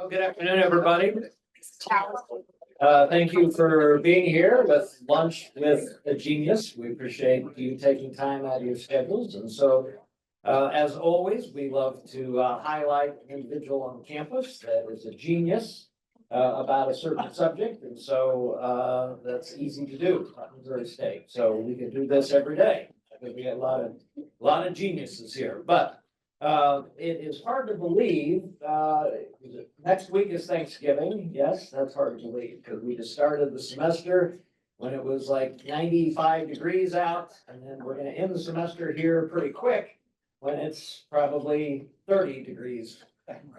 Good afternoon, everybody. Thank you for being here with lunch with a genius. We appreciate you taking time out of your schedules. And so, as always, we love to highlight an individual on campus that is a genius about a certain subject. And so that's easy to do at Missouri State. So we can do this every day. I think we got a lot of geniuses here. But it is hard to believe, next week is Thanksgiving. Yes, that's hard to believe because we just started the semester when it was like 95 degrees out, and then we're going to end the semester here pretty quick when it's probably 30 degrees.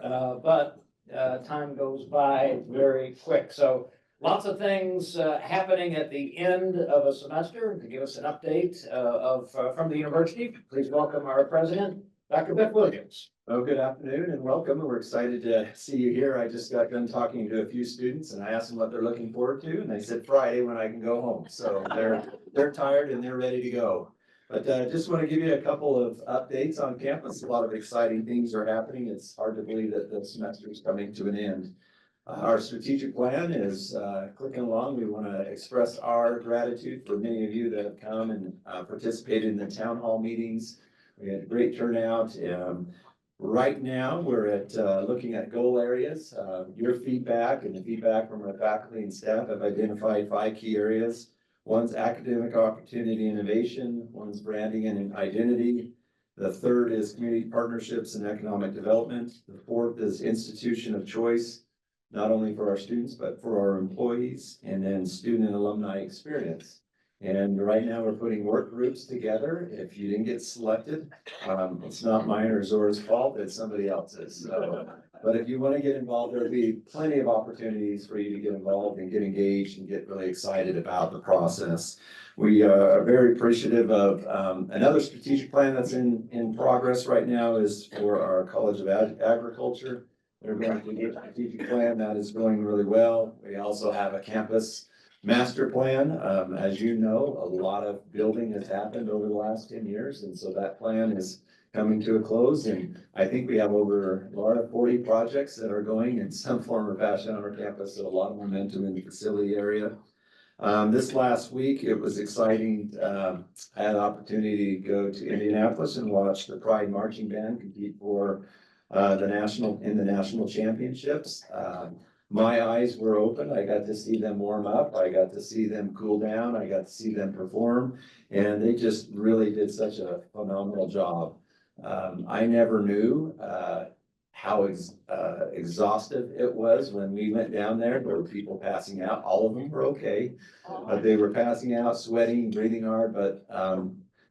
But time goes by very quick. So lots of things happening at the end of a semester. To give us an update from the university, please welcome our president, Dr. Biff Williams. Oh, good afternoon and welcome. We're excited to see you here. I just got done talking to a few students and I asked them what they're looking forward to, and they said Friday when I can go home. So they're tired and they're ready to go. But just want to give you a couple of updates on campus. A lot of exciting things are happening. It's hard to believe that the semester is coming to an end. Our strategic plan is clicking along. We want to express our gratitude for many of you that have come and participated in the town hall meetings. We had a great turnout. Right now, we're at looking at goal areas. Your feedback and the feedback from our faculty and staff have identified 5 key areas. One's academic opportunity innovation, one's branding and identity. The third is community partnerships and economic development. The fourth is institution of choice, not only for our students, but for our employees, and then student and alumni experience. And right now we're putting work groups together. If you didn't get selected, it's not mine or Zora's fault, it's somebody else's. But if you want to get involved, there'll be plenty of opportunities for you to get involved and get engaged and get really excited about the process. We are very appreciative of another strategic plan that's in progress right now is for our College of Agriculture. They're going to do a strategic plan that is going really well. We also have a campus master plan. As you know, a lot of building has happened over the last 10 years. And so that plan is coming to a close. And I think we have over 40 projects that are going in some form or fashion on our campus. So a lot of momentum in the facility area. This last week, it was exciting. I had an opportunity to go to Indianapolis and watch the Pride Marching Band compete for the national championships. My eyes were open. I got to see them warm up. I got to see them cool down. I got to see them perform. And they just really did such a phenomenal job. I never knew how exhaustive it was when we went down there. There were people passing out. All of them were okay. But they were passing out, sweating, breathing hard. But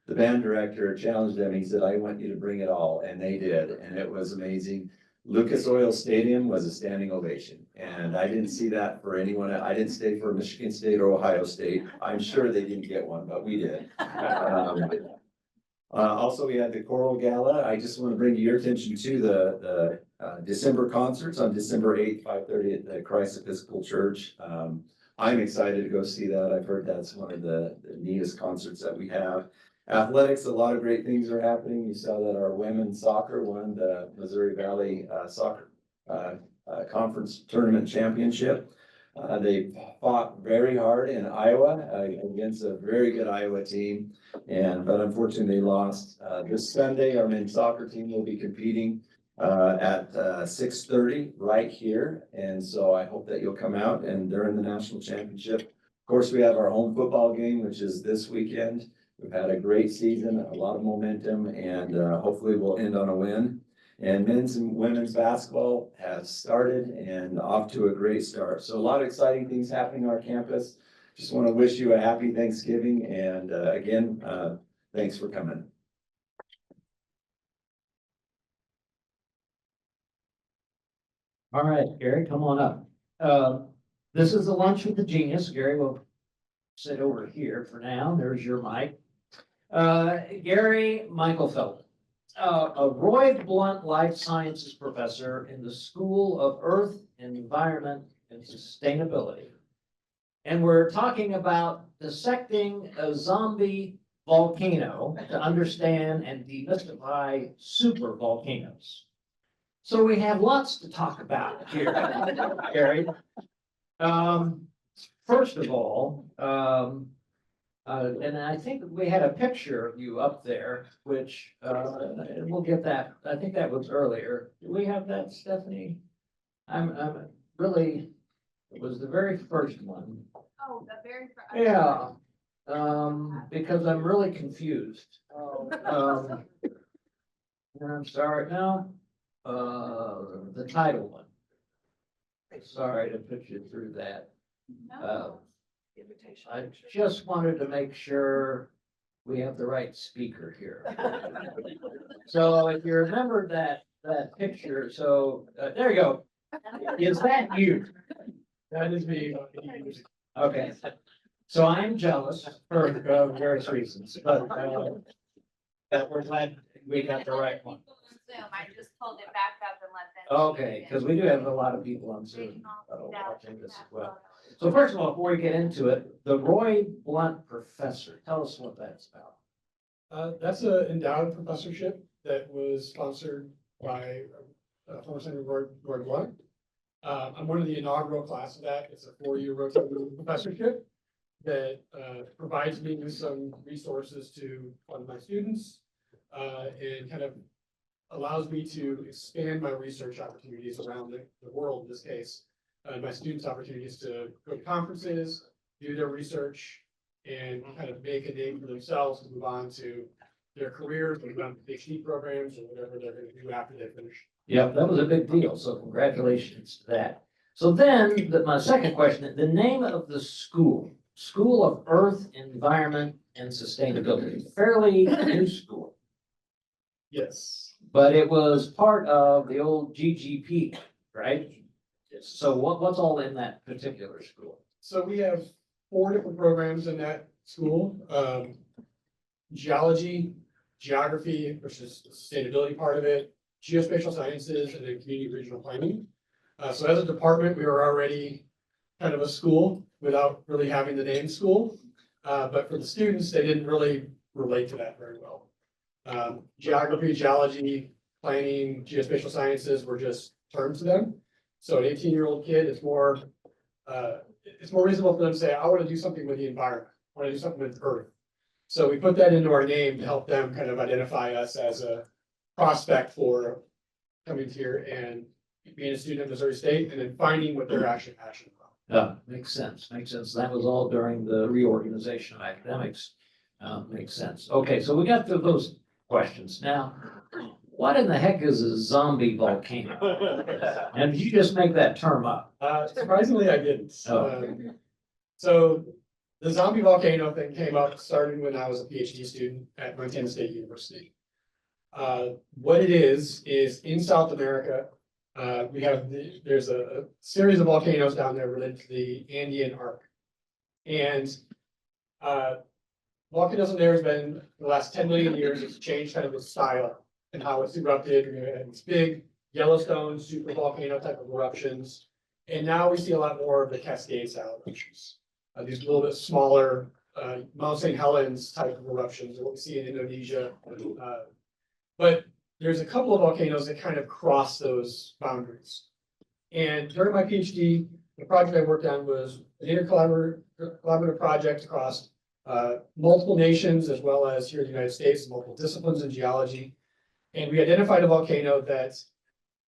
the band director challenged them. He said, I want you to bring it all. And they did. And it was amazing. Lucas Oil Stadium was a standing ovation, and I didn't see that for anyone. I didn't stay for Michigan State or Ohio State. I'm sure they didn't get one, but we did. Also, we had the Choral Gala. I just want to bring your attention to the December concerts on December 8th, 5:30 at the Christ Episcopal Church. I'm excited to go see that. I've heard that's one of the neatest concerts that we have. Athletics, a lot of great things are happening. You saw that our women's soccer won the Missouri Valley Soccer Conference Tournament Championship. They fought very hard in Iowa against a very good Iowa team, but unfortunately they lost. This Sunday, our men's soccer team will be competing at 6:30 right here, and so I hope that you'll come out and they're in the national championship. Of course, we have our home football game, which is this weekend. We've had a great season, a lot of momentum, and hopefully we'll end on a win. And men's and women's basketball has started and off to a great start. So a lot of exciting things happening on our campus. Just want to wish you a happy Thanksgiving. And again, thanks for coming. All right, Gary, come on up. This is the lunch with the genius. Gary will sit over here for now. There's your mic. Gary Michelfelder, a Roy Blunt Life Sciences professor in the School of Earth, Environment, and Sustainability. And we're talking about dissecting a zombie volcano to understand and demystify supervolcanoes. So we have lots to talk about here, Gary. First of all, and I think we had a picture of you up there, which, we'll get that, I think that was earlier. Do we have that, Stephanie? I'm really, it was the very first one. Oh, the very first. Yeah, because I'm really confused. And I'm sorry, no, the title one. Sorry to put you through that. No. I just wanted to make sure we have the right speaker here. So if you remember that picture, so, there you go. Is that you? That is me. Okay. So I'm jealous for various reasons, but, that we're glad we got the right one. Zoom, I just pulled it back up and let them. Okay, because we do have a lot of people on Zoom watching this as well. So first of all, before we get into it, the Roy Blunt Professor, tell us what that's about. That's an endowed professorship that was sponsored by former Senator Roy Blunt. I'm one of the inaugural class of that. It's a 4-year rotating professorship that provides me with some resources to fund my students and kind of allows me to expand my research opportunities around the world in this case. My students' opportunities to go to conferences, do their research, and kind of make a name for themselves and move on to their careers, move on to Ph.D. programs or whatever they're going to do after they finish. Yeah, that was a big deal, so congratulations to that. So then, my second question, the name of the school, School of Earth, Environment, and Sustainability, fairly new school, Yes. but it was part of the old GGP, right? So what's all in that particular school? So we have 4 different programs in that school. Geology, geography, which is the sustainability part of it, geospatial sciences, and then community regional planning. So as a department, we were already kind of a school without really having the name school. But for the students, they didn't really relate to that very well. Geography, geology, planning, geospatial sciences were just terms to them. So an 18-year-old kid, it's more reasonable for them to say, I want to do something with the environment. I want to do something with Earth. So we put that into our name to help them kind of identify us as a prospect for coming here and being a student at Missouri State and then finding what they're actually passionate about. Yeah, makes sense, makes sense. That was all during the reorganization of academics. Makes sense. Okay, so we got through those questions. Now, what in the heck is a zombie volcano? And did you just make that term up? Surprisingly, I didn't. Oh. So the zombie volcano thing came up starting when I was a Ph.D. student at Montana State University. What it is in South America, there's a series of volcanoes down there related to the Andean arc. And volcanism there has been, the last 10 million years, it's changed kind of its style and how it's erupted. It's big Yellowstone supervolcano type of eruptions. And now we see a lot more of the cascade style eruptions. These little bit smaller Mount St. Helens type of eruptions, what we see in Indonesia. But there's a couple of volcanoes that kind of cross those boundaries. And during my PhD, the project I worked on was an intercollaborative project across multiple nations, as well as here in the United States, multiple disciplines in geology. And we identified a volcano that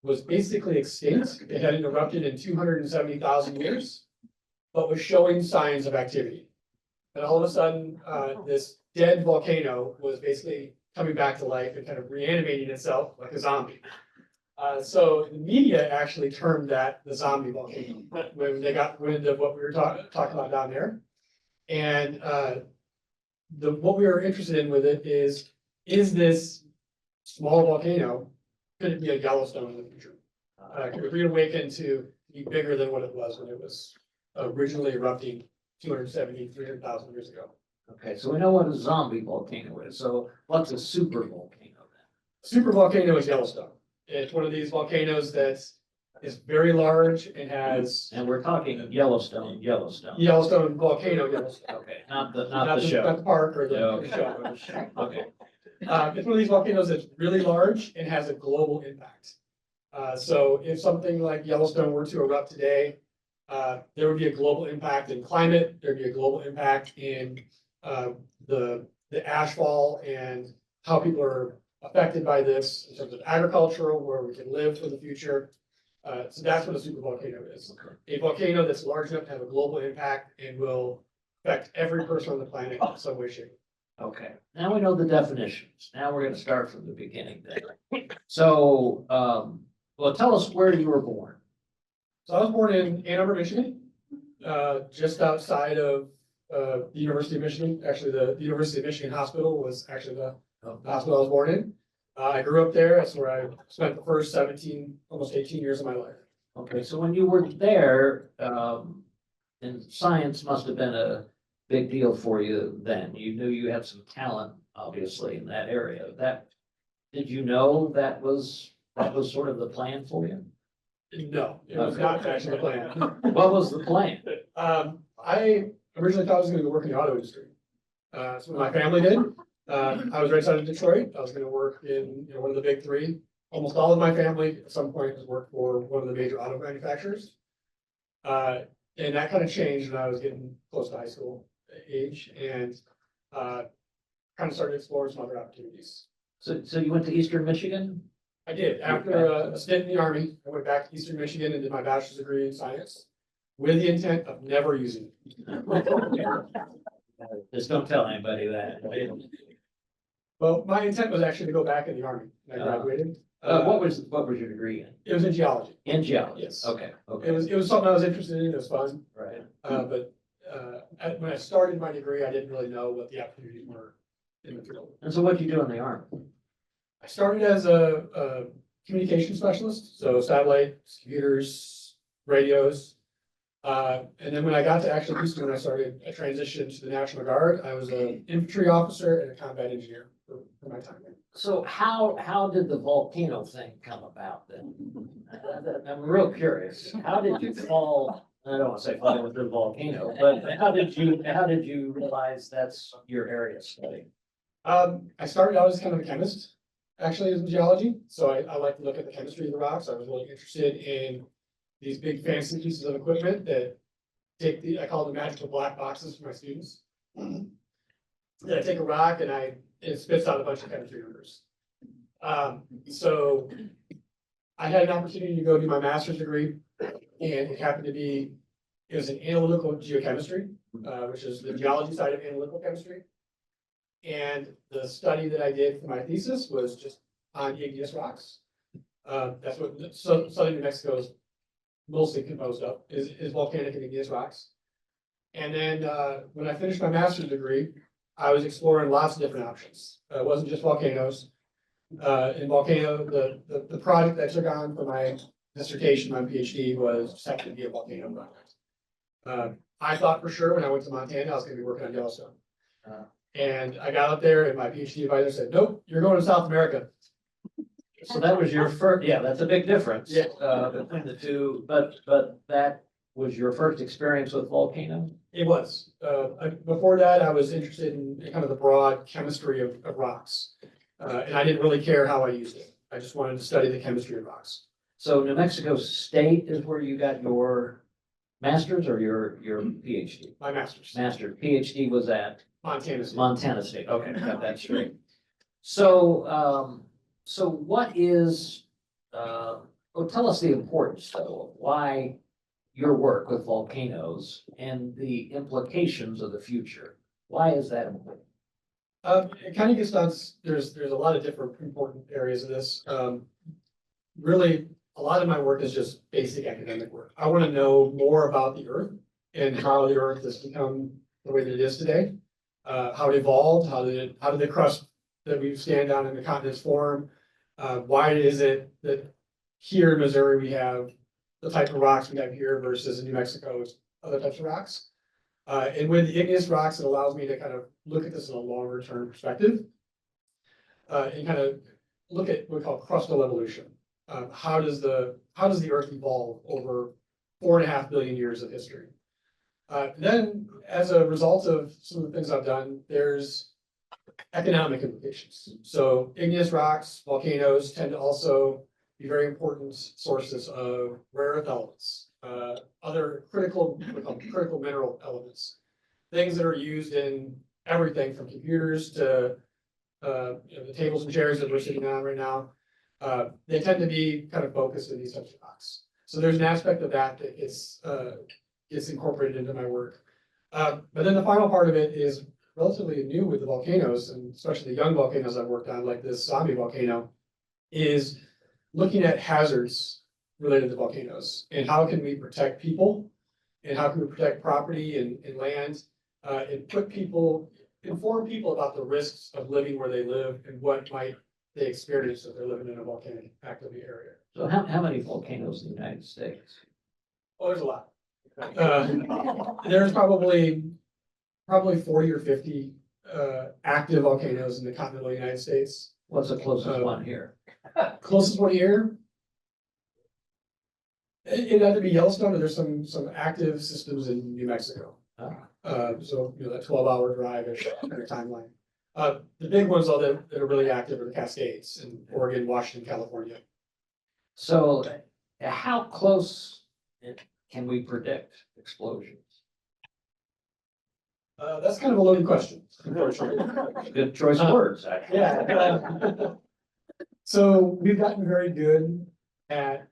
was basically extinct. It had erupted in 270,000 years, but was showing signs of activity. And all of a sudden, this dead volcano was basically coming back to life and kind of reanimating itself like a zombie. So the media actually termed that the zombie volcano when they got wind of what we were talking about down there. And what we were interested in with it is this small volcano, could it be a Yellowstone in the future? Could it reawaken to be bigger than what it was when it was originally erupting 300,000 years ago? Okay, so we know what a zombie volcano is. So what's a super volcano then? Supervolcano is Yellowstone. It's one of these volcanoes that is very large and has And we're talking Yellowstone. Yellowstone volcano, Yellowstone. Okay, not the show. Not the park or Yeah, the show. Okay, It's one of these volcanoes that's really large and has a global impact. So if something like Yellowstone were to erupt today, there would be a global impact in climate, there'd be a global impact in the ashfall and how people are affected by this in terms of agricultural, where we can live for the future. So that's what a supervolcano is. A volcano that's large enough to have a global impact and will affect every person on the planet in some way, shape. Okay, now we know the definitions. Now we're gonna start from the beginning then. So, well, tell us where you were born. So I was born in Ann Arbor, Michigan, just outside of the University of Michigan. Actually, the University of Michigan Hospital was actually the hospital I was born in. I grew up there. That's where I spent the first 17, almost 18 years of my life. Okay, so when you were there, and science must have been a big deal for you then. You knew you had some talent, obviously, in that area. Did you know that was sort of the plan for you? No, it was not actually the plan. What was the plan? I originally thought I was going to work in the auto industry. That's what my family did. I was right outside of Detroit. I was going to work in one of the big three. Almost all of my family at some point has worked for one of the major auto manufacturers. And that kind of changed when I was getting close to high school age and kind of started exploring some other opportunities. So you went to Eastern Michigan? I did. After a stint in the Army, I went back to Eastern Michigan and did my bachelor's degree in science with the intent of never using it. Just don't tell anybody that. Well, my intent was actually to go back in the Army when I graduated. What was your degree in? It was in geology. In geology? Yes. Okay, okay. It was something I was interested in. It was fun. Right. But when I started my degree, I didn't really know what the opportunities were in the field. And so what'd you do in the Army? I started as a communication specialist, so satellites, computers, radios. And then when I got to actually Houston, when I transitioned to the National Guard, I was an infantry officer and a combat engineer for my time there. So how did the volcano thing come about then? I'm real curious. How did you fall, I don't want to say fall with the volcano, but how did you realize that's your area of study? I started out as kind of a chemist, actually, in geology. So I like to look at the chemistry of the rocks. I was really interested in these big fancy pieces of equipment that I call them magical black boxes for my students. That I take a rock and it spits out a bunch of chemistry numbers. So I had an opportunity to go do my master's degree, and it was in analytical geochemistry, which is the geology side of analytical chemistry. And the study that I did for my thesis was just on igneous rocks. That's what southern New Mexico is mostly composed of, is volcanic and igneous rocks. And then when I finished my master's degree, I was exploring lots of different options. It wasn't just volcanoes. In volcano, the project that I took on for my dissertation, my PhD, was just happened to be a volcano project. I thought for sure when I went to Montana, I was going to be working on Yellowstone. And I got up there and my PhD advisor said, nope, you're going to South America. So that was your first, yeah, that's a big difference. Yeah. Between the two, but that was your first experience with volcano? It was. Before that, I was interested in kind of the broad chemistry of rocks. And I didn't really care how I used it. I just wanted to study the chemistry of rocks. So New Mexico State is where you got your master's or your PhD? My master's. Master, PhD was at? Montana State. Montana State, okay, got that straight. So, so what is, tell us the importance though, of why your work with volcanoes and the implications of the future. Why is that important? It kind of gets down, there's a lot of different important areas of this. Really, a lot of my work is just basic academic work. I want to know more about the Earth and how the Earth has become the way that it is today. How it evolved, how did the crust that we stand on in the continents form? Why is it that here in Missouri we have the type of rocks we have here versus in New Mexico, other types of rocks? And with the igneous rocks, it allows me to kind of look at this in a longer term perspective. And kind of look at what we call crustal evolution. How does the Earth evolve over 4.5 billion years of history? Then, as a result of some of the things I've done, there's economic implications. So igneous rocks, volcanoes tend to also be very important sources of rare earth elements, other critical, what we call critical mineral elements, things that are used in everything from computers to the tables and chairs that we're sitting on right now. They tend to be kind of focused in these types of rocks. So there's an aspect of that that gets incorporated into my work. But then the final part of it is relatively new with the volcanoes, and especially the young volcanoes I've worked on, like this Zombie Volcano, is looking at hazards related to volcanoes and how can we protect people and how can we protect property and land, and inform people about the risks of living where they live and what might they experience if they're living in a volcanic activity area. So how many volcanoes in the United States? Oh, there's a lot. There's probably 40 or 50 active volcanoes in the continental United States. What's the closest one here? Closest one here. It'd have to be Yellowstone, or there's some active systems in New Mexico. So, that 12-hour drive-ish kind of timeline. The big ones though that are really active are the Cascades in Oregon, Washington, California. So how close can we predict explosions? That's kind of a loaded question, unfortunately. Good choice of words, actually. Yeah. So we've gotten very good at,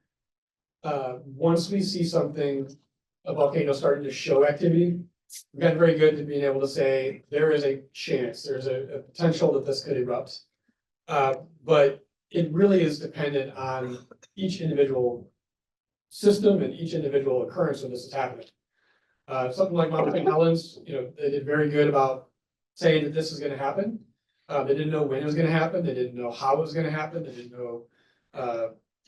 once we see something, a volcano starting to show activity, we've gotten very good at being able to say, there is a chance, there's a potential that this could erupt. But it really is dependent on each individual system and each individual occurrence when this is happening. Something like Mount St. Helens, they did very good about saying that this is gonna happen. They didn't know when it was gonna happen, they didn't know how it was gonna happen, they didn't know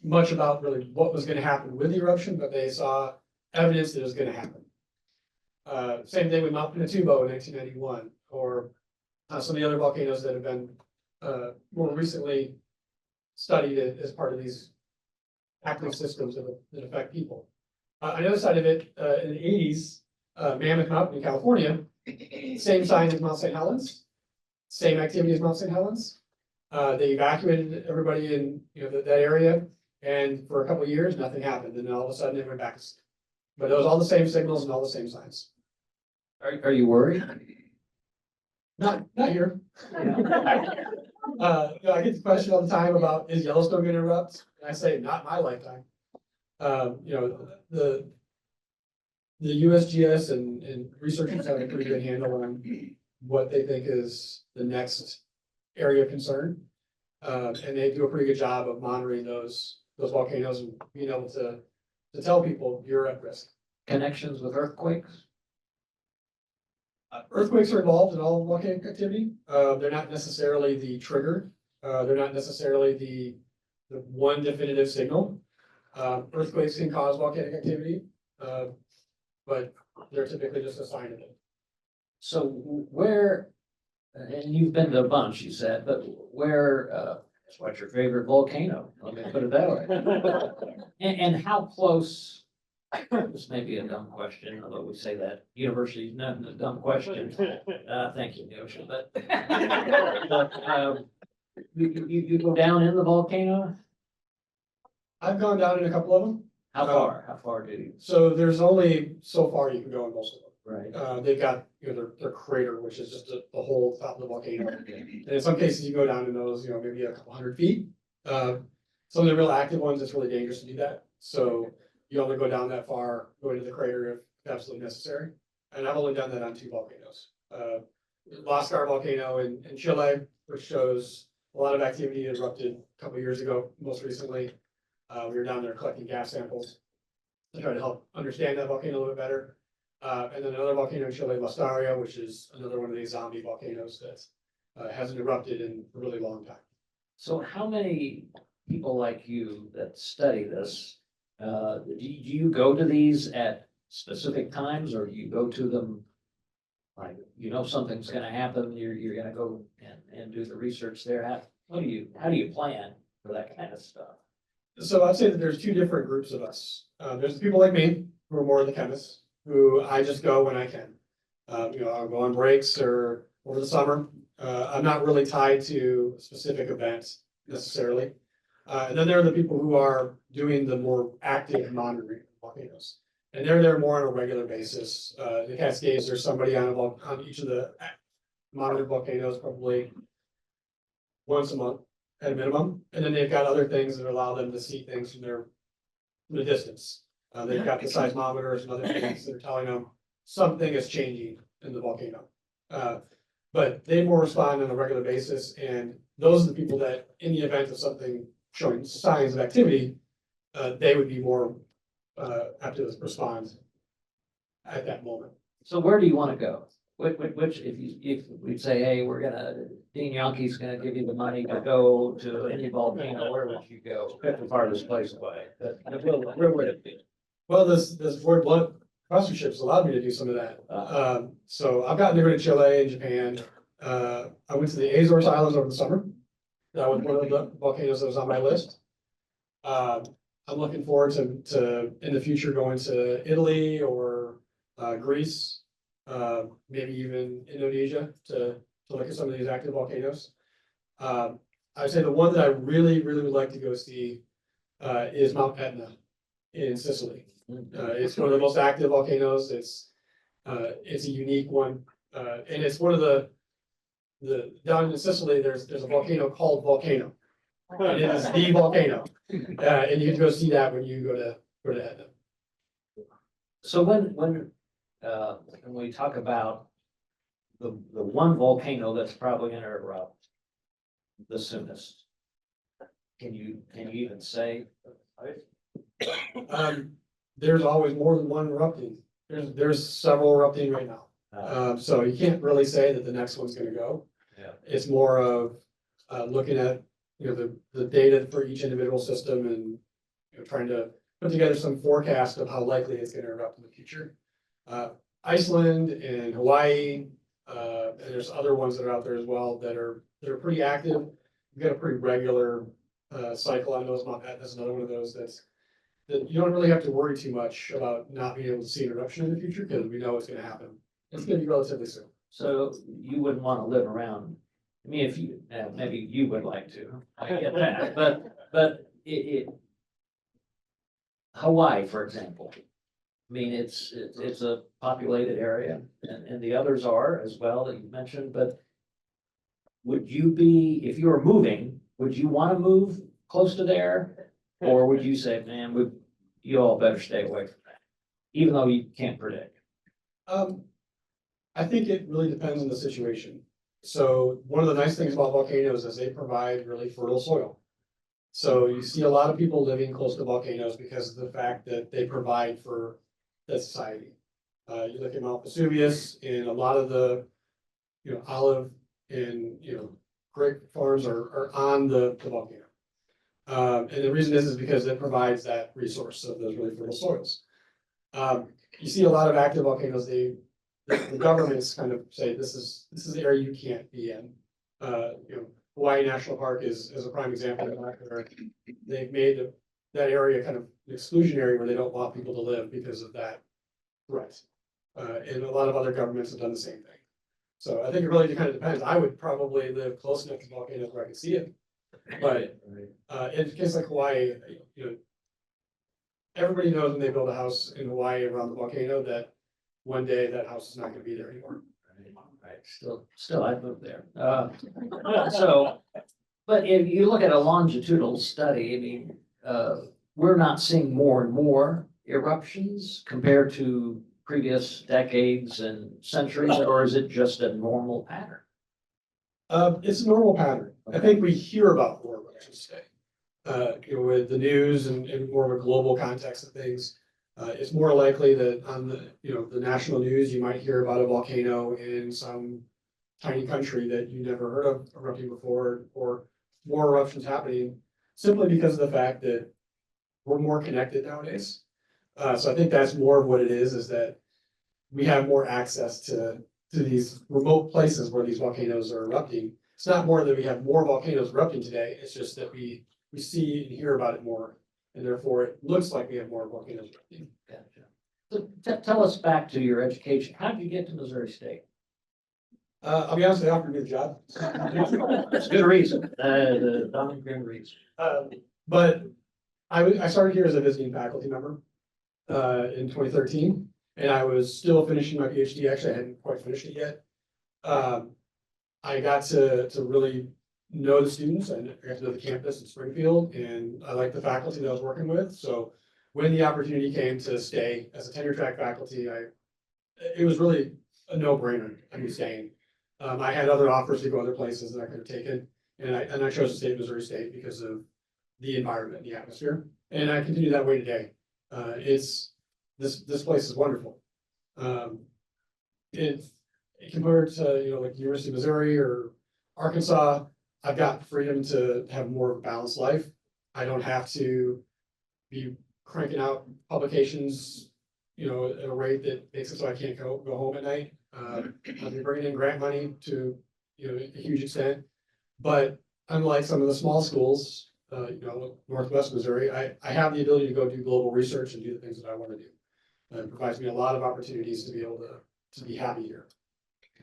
much about really what was gonna happen with the eruption, but they saw evidence that it was gonna happen. Same thing with Mount Pinatubo in 1991, or some of the other volcanoes that have been more recently studied as part of these active systems that affect people. On the other side of it, in the 80s, Mammoth Mountain in California, same size as Mount St. Helens, same activity as Mount St. Helens. They evacuated everybody in that area, and for a couple of years, nothing happened, and then all of a sudden it went back to sleep. But it was all the same signals and all the same signs. Are you worried? Not here. I get the question all the time about, is Yellowstone gonna erupt? And I say, not in my lifetime. The USGS and researchers have a pretty good handle on what they think is the next area of concern. And they do a pretty good job of monitoring those volcanoes and being able to tell people you're at risk. Connections with earthquakes? Earthquakes are involved in all volcanic activity. They're not necessarily the trigger. They're not necessarily the one definitive signal. Earthquakes can cause volcanic activity, but they're typically just a sign of it. So where, and you've been to a bunch, you said, but where, what's your favorite volcano? Let me put it that way. And how close, this may be a dumb question, although we say that university is not a dumb question. Thank you, Neosha, but you go down in the volcano? I've gone down in a couple of them. How far? How far do you? So there's only so far you can go in most of them. Right. They've got their crater, which is just the whole top of the volcano. And in some cases, you go down in those, maybe a couple hundred feet. Some of the real active ones, it's really dangerous to do that. So you only go down that far, go into the crater if absolutely necessary. And I've only done that on 2 volcanoes. Lascar volcano in Chile, which shows a lot of activity, erupted a couple of years ago, most recently. We were down there collecting gas samples to try to help understand that volcano a little bit better. And then another volcano in Chile, Lastaria, which is another one of these zombie volcanoes that hasn't erupted in a really long time. So how many people like you that study this, do you go to these at specific times, or do you go to them like, something's gonna happen, you're gonna go and do the research there? How do you plan for that kind of stuff? So I'd say that there's 2 different groups of us. There's the people like me, who are more of the chemists, who I just go when I can. I'll go on breaks or over the summer. I'm not really tied to a specific event necessarily. And then there are the people who are doing the more active monitoring of volcanoes. And they're there more on a regular basis. The Cascades, there's somebody on each of the monitored volcanoes, probably once a month at a minimum. And then they've got other things that allow them to see things from the distance. They've got the seismometers and other things that are telling them something is changing in the volcano. But they more respond on a regular basis, and those are the people that, in the event of something showing signs of activity, they would be more apt to respond at that moment. So where do you want to go? Which, if we say, hey, Dean Youngke's gonna give you the money to go to any volcano, where would you go? Pick the farthest place away. Where would it be? Well, this void blunt sponsorships allowed me to do some of that. So I've gotten to go to Chile and Japan. I went to the Azores Islands over the summer. That was one of the volcanoes that was on my list. I'm looking forward to in the future going to Italy or Greece, maybe even Indonesia to look at some of these active volcanoes. I would say the one that I really would like to go see is Mount Etna in Sicily. It's one of the most active volcanoes. It's a unique one, and it's one of the down in Sicily. There's a volcano called Volcano. It is the volcano, and you get to go see that when you go to Etna. So when we talk about the one volcano that's probably gonna erupt the soonest, can you even say? There's always more than one erupting. There's several erupting right now. So you can't really say that the next one's gonna go. Yeah. It's more of looking at, the data for each individual system and trying to put together some forecast of how likely it's gonna erupt in the future. Iceland and Hawaii, and there's other ones that are out there as well that are pretty active. We've got a pretty regular cycle on those. Mount Etna is another one of those that you don't really have to worry too much about not being able to see an eruption in the future because we know it's gonna happen. It's gonna be relatively soon. So you wouldn't want to live around, I mean, if you, maybe you would like to, I get that, but Hawaii, for example. I mean, it's a populated area and the others are as well that you mentioned, but would you be, if you were moving, would you want to move close to there? Or would you say, man, you all better stay away from that, even though you can't predict? I think it really depends on the situation. So one of the nice things about volcanoes is they provide really fertile soil. So you see a lot of people living close to volcanoes because of the fact that they provide for the society. You look at Mount Vesuvius and a lot of the, olive and, grape farms are on the volcano. And the reason is because it provides that resource of those really fertile soils. You see a lot of active volcanoes, the governments kind of say, this is the area you can't be in. Hawaii National Park is a prime example of that, where they've made that area kind of exclusionary where they don't want people to live because of that threat. And a lot of other governments have done the same thing. So I think it really kind of depends. I would probably live close enough to volcanoes where I can see it. But in a case like Hawaii, everybody knows when they build a house in Hawaii around the volcano that one day that house is not going to be there anymore. Right, still I'd move there. So, but if you look at a longitudinal study, I mean, we're not seeing more and more eruptions compared to previous decades and centuries, or is it just a normal pattern? It's a normal pattern. I think we hear about more eruptions today. With the news and more of a global context of things. It's more likely that on the national news, you might hear about a volcano in some tiny country that you never heard of erupting before, or more eruptions happening simply because of the fact that we're more connected nowadays. So I think that's more of what it is that we have more access to these remote places where these volcanoes are erupting. It's not more that we have more volcanoes erupting today, it's just that we see and hear about it more. And therefore, it looks like we have more volcanoes erupting. Gotcha. So tell us back to your education. How did you get to Missouri State? I'll be honest, they offered me the job. That's a good reason. The Don Grimm reason. But I started here as a visiting faculty member in 2013, and I was still finishing my PhD. Actually, I hadn't quite finished it yet. I got to really know the students and I got to know the campus in Springfield, and I liked the faculty that I was working with. So when the opportunity came to stay as a tenure track faculty, it was really a no-brainer. I mean, staying. I had other offers to go other places that I could have taken, and I chose to stay at Missouri State because of the environment, the atmosphere, and I continue that way today. This place is wonderful. It's compared to, like University of Missouri or Arkansas, I've got freedom to have more of a balanced life. I don't have to be cranking out publications, at a rate that makes it so I can't go home at night. I've been bringing in grant money to, a huge extent, but unlike some of the small schools, Northwest Missouri, I have the ability to go do global research and do the things that I want to do. It provides me a lot of opportunities to be able to be happy here.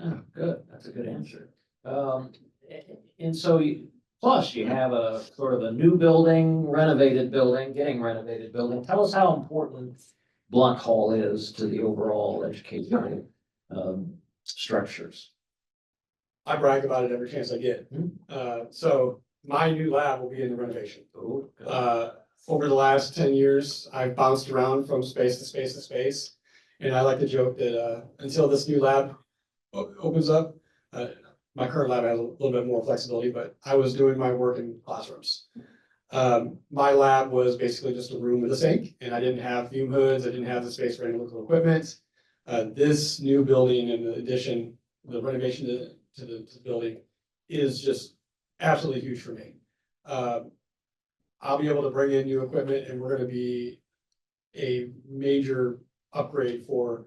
Oh, good. That's a good answer. And so plus you have a sort of a new building, getting renovated building. Tell us how important Blunt Hall is to the overall educational structures. I brag about it every chance I get. So my new lab will be in the renovation. Oh, good. Over the last 10 years, I've bounced around from space to space to space. And I like to joke that until this new lab opens up, my current lab has a little bit more flexibility, but I was doing my work in classrooms. My lab was basically just a room with a sink, and I didn't have fume hoods. I didn't have the space for analytical equipment. This new building and the addition, the renovation to the building is just absolutely huge for me. I'll be able to bring in new equipment, and we're going to be a major upgrade for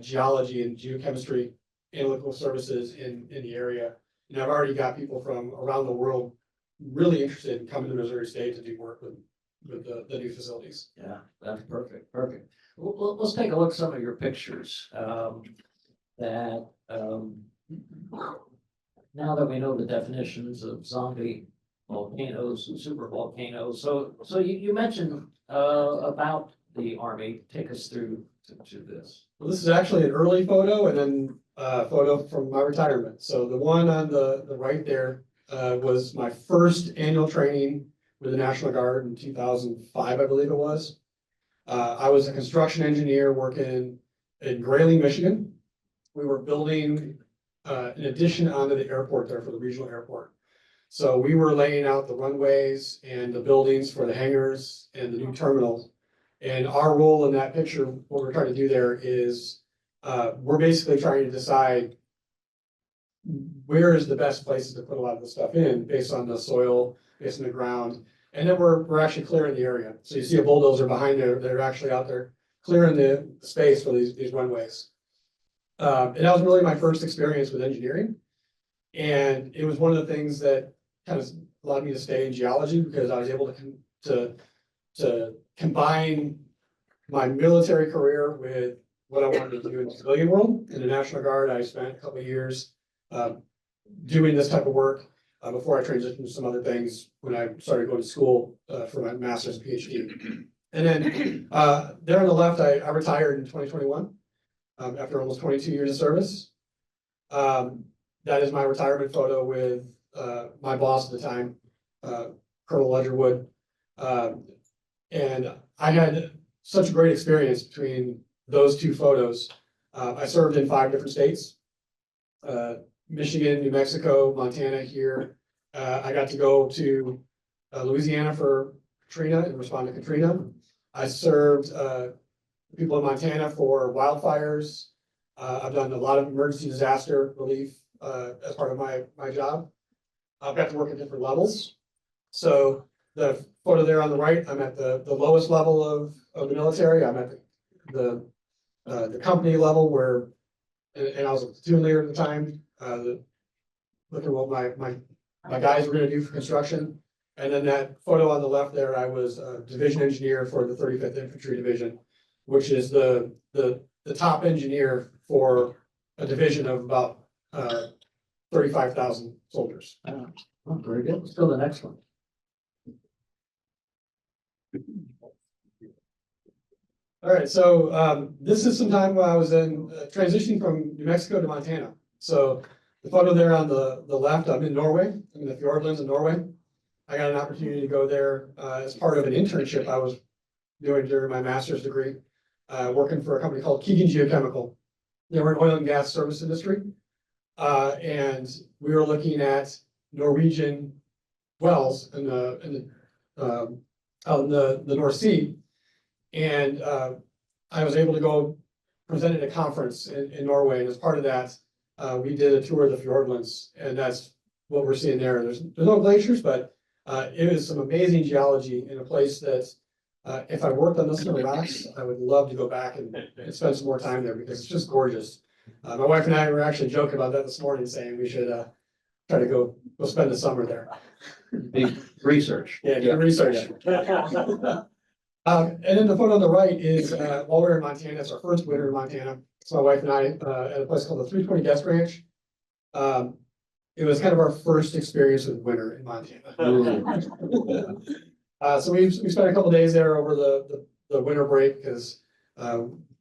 geology and geochemistry analytical services in the area. And I've already got people from around the world really interested in coming to Missouri State to do work with the new facilities. Yeah, that's perfect. Perfect. Let's take a look at some of your pictures. Now that we know the definitions of zombie volcanoes and supervolcanoes, so you mentioned about the Army. Take us through to this. Well, this is actually an early photo and then a photo from my retirement. So the one on the right there was my first annual training with the National Guard in 2005, I believe it was. I was a construction engineer working in Grayling, Michigan. We were building an addition onto the airport there for the regional airport. So we were laying out the runways and the buildings for the hangars and the new terminals. And our role in that picture, what we're trying to do there is we're basically trying to decide where is the best places to put a lot of the stuff in based on the soil, based on the ground. And then we're actually clearing the area. So you see a bulldozer behind there, they're actually out there clearing the space for these runways. And that was really my first experience with engineering. And it was one of the things that kind of allowed me to stay in geology because I was able to combine my military career with what I wanted to do in the civilian world. In the National Guard, I spent a couple of years doing this type of work before I transitioned to some other things when I started going to school for my master's and Ph.D. And then there on the left, I retired in 2021 after almost 22 years of service. That is my retirement photo with my boss at the time, Colonel Ledgerwood. And I had such a great experience between those two photos. I served in 5 different states, Michigan, New Mexico, Montana here. I got to go to Louisiana for Katrina and respond to Katrina. I served people in Montana for wildfires. I've done a lot of emergency disaster relief as part of my job. I've got to work at different levels. So the photo there on the right, I'm at the lowest level of the military. I'm at the company level where, and I was a platoon leader at the time, looking at what my guys were going to do for construction. And then that photo on the left there, I was a division engineer for the 35th Infantry Division, which is the top engineer for a division of about 35,000 soldiers. Oh, very good. Let's go to the next one. All right, so this is some time when I was in transitioning from New Mexico to Montana. So the photo there on the left, I'm in Norway, I'm in the Fjordlands in Norway. I got an opportunity to go there as part of an internship I was doing during my master's degree, working for a company called Keegan Geochemical. They were an oil and gas service industry. And we were looking at Norwegian wells out in the North Sea. And I was able to go present at a conference in Norway, and as part of that, we did a tour of the Fjordlands, and that's what we're seeing there. There's no glaciers, but it is some amazing geology in a place that if I worked on this in the rocks, I would love to go back and spend some more time there because it's just gorgeous. My wife and I were actually joking about that this morning, saying we should try to go spend the summer there. Big research. Yeah, do research. And then the photo on the right is while we were in Montana. It's our first winter in Montana. So my wife and I at a place called the 320 Guest Ranch. It was kind of our first experience with winter in Montana. So we spent a couple days there over the winter break because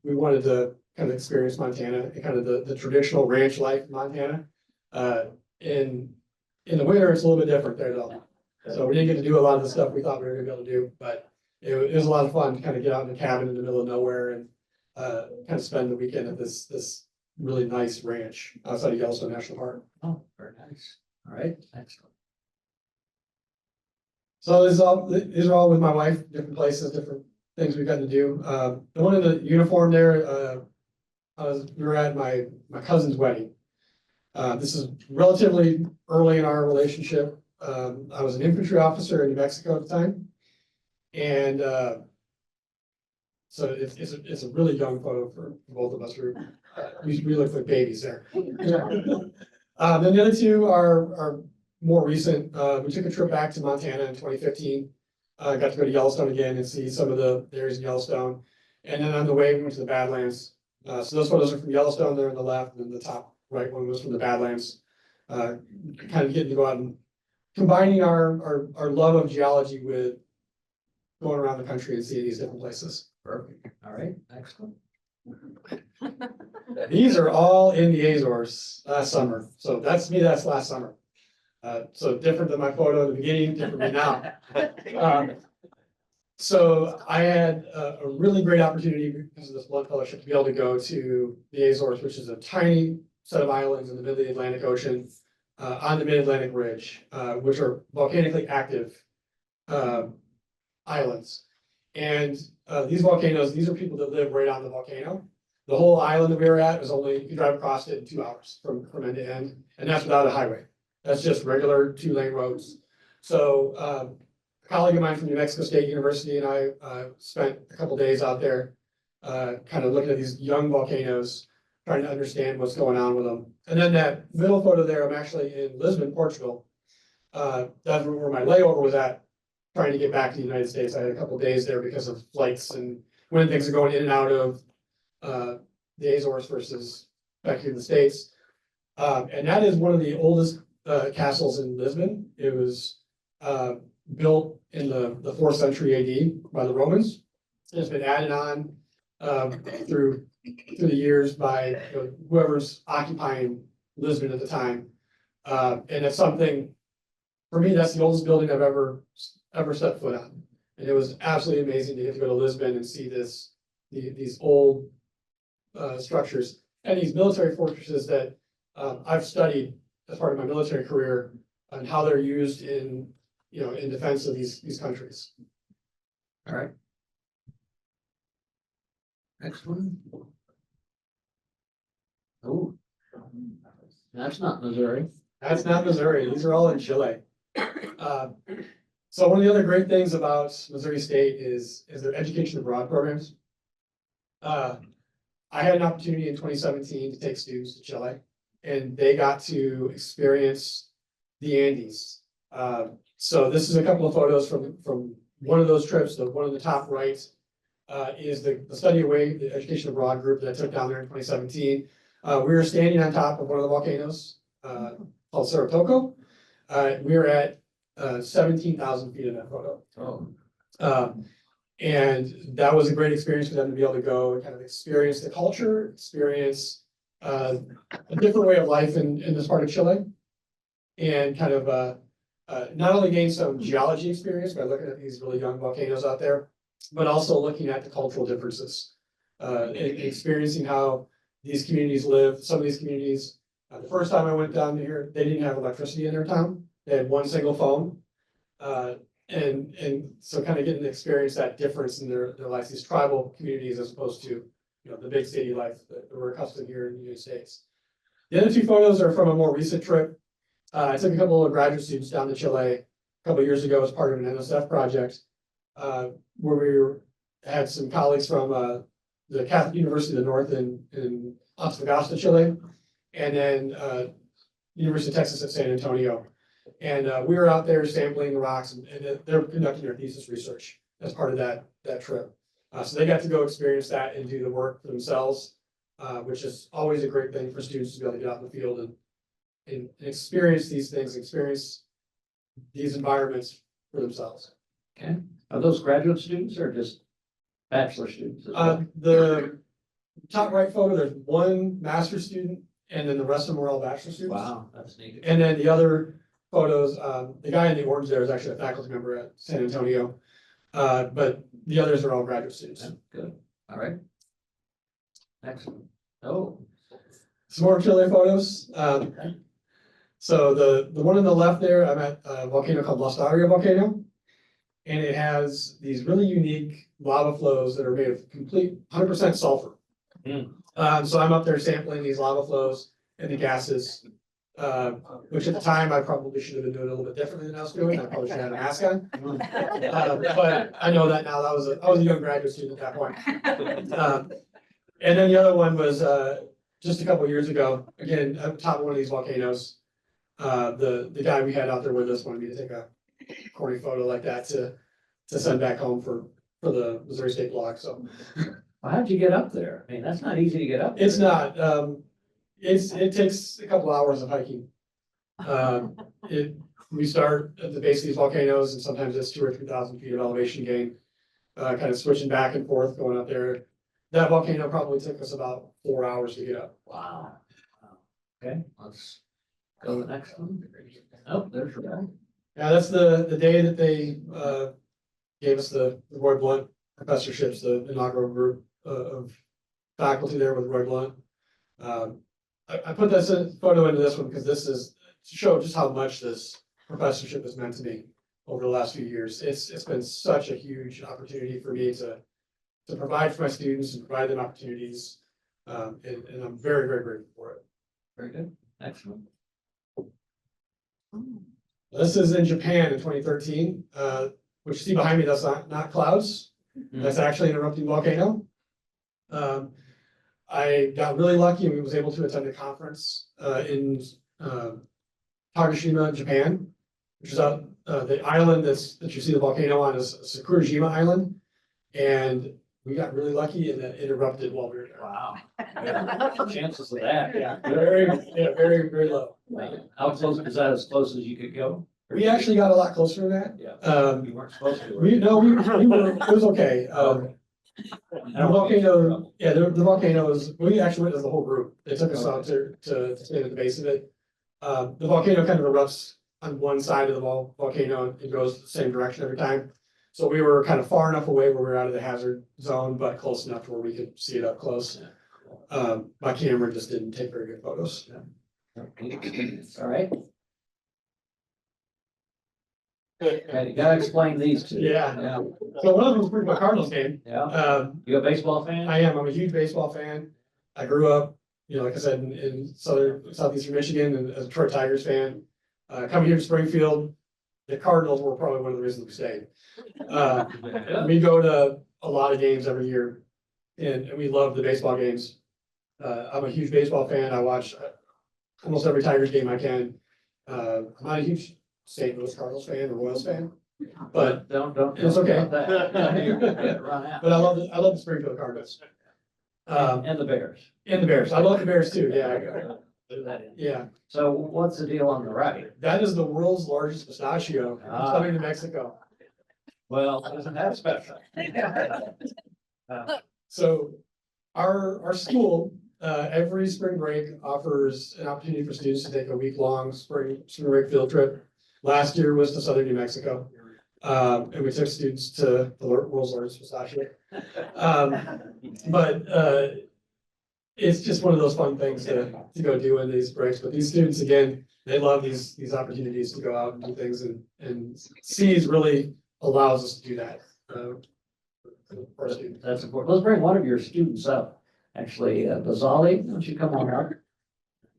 we wanted to kind of experience Montana and kind of the traditional ranch life in Montana. In the winter, it's a little bit different there though. So we didn't get to do a lot of the stuff we thought we were gonna be able to do, but it was a lot of fun to kind of get out in a cabin in the middle of nowhere and kind of spend the weekend at this really nice ranch outside of Yellowstone National Park. Oh, very nice. All right, excellent. So these are all with my wife, different places, different things we've gotten to do. The one in the uniform there, we were at my cousin's wedding. This is relatively early in our relationship. I was an infantry officer in New Mexico at the time. And so it's a really young photo for both of us. We look like babies there. Then the other two are more recent. We took a trip back to Montana in 2015. Got to go to Yellowstone again and see some of the areas in Yellowstone. And then on the way, we went to the Badlands. So those photos are from Yellowstone there on the left, and then the top right one was from the Badlands. Kind of getting to go out and combining our love of geology with going around the country and seeing these different places. Perfect. All right, excellent. These are all in the Azores last summer. So that's me, that's last summer. So different than my photo in the beginning, different than now. So I had a really great opportunity because of this blood fellowship to be able to go to the Azores, which is a tiny set of islands in the middle of the Atlantic Ocean on the Mid-Atlantic Ridge, which are volcanically active islands. And these volcanoes, these are people that live right on the volcano. The whole island that we were at was only, you could drive across it in 2 hours from end to end, and that's without a highway. That's just regular 2-lane roads. So a colleague of mine from New Mexico State University and I spent a couple days out there kind of looking at these young volcanoes, trying to understand what's going on with them. And then that middle photo there, I'm actually in Lisbon, Portugal. That's where my layover was at, trying to get back to the United States. I had a couple days there because of flights and when things are going in and out of the Azores versus back here in the States. And that is one of the oldest castles in Lisbon. It was built in the 4th century AD by the Romans. It's been added on through the years by whoever's occupying Lisbon at the time. And it's something, for me, that's the oldest building I've ever set foot on. And it was absolutely amazing to get to go to Lisbon and see these old structures and these military fortresses that I've studied as part of my military career and how they're used in defense of these countries. All right. Excellent. Oh, that's not Missouri. That's not Missouri. These are all in Chile. So one of the other great things about Missouri State is their education abroad programs. I had an opportunity in 2017 to take students to Chile, and they got to experience the Andes. So this is a couple of photos from one of those trips. The one on the top right is the study away, the education abroad group that I took down there in 2017. We were standing on top of one of the volcanoes called Cerro Toco. We were at 17,000 feet in that photo. Oh. And that was a great experience for them to be able to go and kind of experience the culture, experience a different way of life in this part of Chile. And kind of not only gain some geology experience by looking at these really young volcanoes out there, but also looking at the cultural differences. And experiencing how these communities live. Some of these communities, the first time I went down here, they didn't have electricity in their town. They had one single phone. And so kind of getting to experience that difference in their lives, these tribal communities as opposed to, the big city life that we're accustomed here in the United States. The other two photos are from a more recent trip. I took a couple of graduate students down to Chile a couple of years ago as part of an NSF project, where had some colleagues from the Catholic University of the North in Antofagasta, Chile, and then University of Texas at San Antonio. And we were out there sampling the rocks, and they're conducting their thesis research as part of that trip. So they got to go experience that and do the work for themselves, which is always a great thing for students to be able to get out in the field and experience these things, experience these environments for themselves. Okay, are those graduate students or just bachelor students? as well? The top right photo, there's one master's student, and then the rest of them are all bachelor students. Wow, that's neat. And then the other photos, the guy in the orange there is actually a faculty member at San Antonio. But the others are all graduate students. Yeah, good, all right. Excellent. Oh, Some more Chile photos. So the one on the left there, I'm at a volcano called La Stavia volcano. And it has these really unique lava flows that are made of complete 100% sulfur. So I'm up there sampling these lava flows and the gases, which at the time I probably should have been doing a little bit differently than I was doing. I probably should have had a mask on. But I know that now. I was a young graduate student at that point. And then the other one was just a couple of years ago. Again, at the top of one of these volcanoes. The guy we had out there with us wanted me to take a corny photo like that to send back home for the Missouri State blog. So well, how'd you get up there? I mean, that's not easy to get up there. it's not. It takes a couple hours of hiking. We start at the base of these volcanoes, and sometimes it's 2,000 or 3,000 feet of elevation gain, kind of switching back and forth going up there. That volcano probably took us about 4 hours to get up. Wow. Okay, let's go to the next one. Oh, there's Rebecca. Yeah, that's the day that they gave us the Roy Blunt professorships, the inaugural group of faculty there with Roy Blunt. I put this photo into this one because this is to show just how much this professorship has meant to me over the last few years. It's been such a huge opportunity for me to provide for my students and provide them opportunities. And I'm very, very grateful for it. Very good, excellent. This is in Japan in 2013, which you see behind me, that's not clouds. That's actually an erupting volcano. I got really lucky and was able to attend a conference in Kagoshima, Japan, which is out the island that you see the volcano on is Sakurajima Island. And we got really lucky and it erupted while we were there. Wow. Chances of that. Yeah, very, very, very low. How close, is that as close as you could go? We actually got a lot closer than that. Yeah. You weren't supposed to. were We you? were, it was okay. The volcano, yeah, the volcanoes, we actually went as the whole group. They took us out to stand at the base of it. The volcano kind of erupts on one side of the volcano and goes the same direction every time. So we were kind of far enough away where we were out of the hazard zone, but close enough to where we could see it up close. My camera just didn't take very good photos. All right. Okay, you gotta explain these two. Yeah. Yeah, So one of them was pretty much Cardinals game. yeah. You a baseball fan? I am. I'm a huge baseball fan. I grew up, like I said, in southeastern Michigan, and as a Detroit Tigers fan. Coming here to Springfield, the Cardinals were probably one of the reasons we stayed. We go to a lot of games every year, and we love the baseball games. I'm a huge baseball fan. I watch almost every Tigers game I can. I'm not a huge St. Louis Cardinals fan or Royals fan, but Don't. It's okay. about that. You're gonna get run out. I love the Springfield Cardinals. And the Bears. And the Bears. I love the Bears too. Yeah. Do that in. Yeah. So what's the deal on the right? That is the world's largest pistachio coming to Mexico. Well, isn't that special? So our school, every spring break offers an opportunity for students to take a week-long spring break field trip. Last year was to southern New Mexico. And we took students to the world's largest pistachio. But it's just one of those fun things to go do in these breaks. But these students, again, they love these opportunities to go out and do things, and C's really allows us to do that. For our students. That's important. Let's bring one of your students up. Actually, Bazali, why don't you come on up?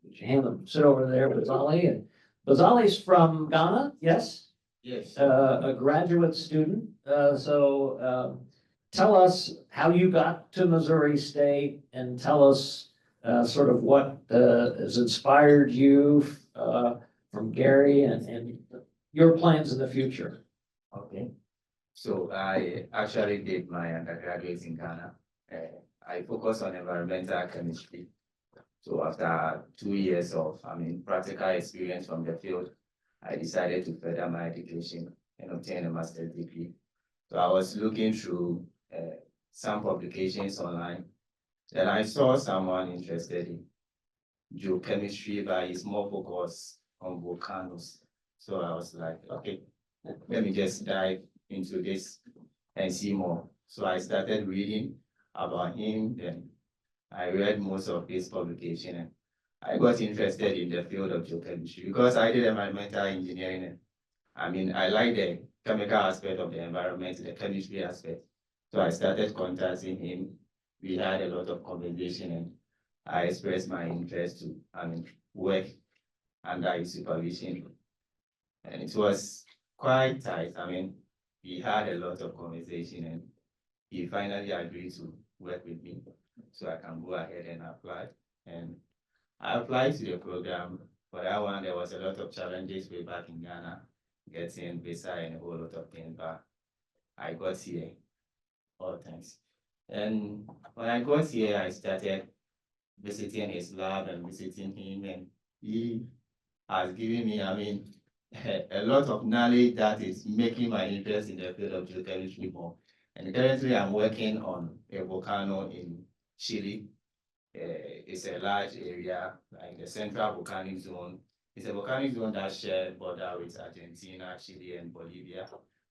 Would you hand them, sit over there, Bazali, and Bazali's from Ghana, yes? Yes. A graduate student. Tell us how you got to Missouri State and tell us sort of what has inspired you from Gary and your plans in the future. Okay. So I actually did my undergraduate in Ghana. I focused on environmental chemistry. So after 2 years of, practical experience from the field, I decided to further my education and obtain a master's degree. So I was looking through some publications online. Then I saw someone interested in geochemistry, but it's more focused on volcanoes. So I was like, okay, let me just dive into this and see more. So I started reading about him, then I read most of his publication, and I got interested in the field of geochemistry because I did environmental engineering. I like the chemical aspect of the environment, the chemistry aspect. So I started contacting him. We had a lot of conversation, and I expressed my interest to, work under his supervision. And it was quite tight. We had a lot of conversation, and he finally agreed to work with me so I can go ahead and apply. And I applied to the program. For that one, there was a lot of challenges way back in Ghana, getting visa and a whole lot of things, but I got here. All thanks. And when I got here, I started visiting his lab and visiting him, and he has given me, a lot of knowledge that is making my interest in the field of geochemistry more. And currently I'm working on a volcano in Chile. It's a large area, like the central volcanic zone. It's a volcanic zone that shares border with Argentina, Chile, and Bolivia.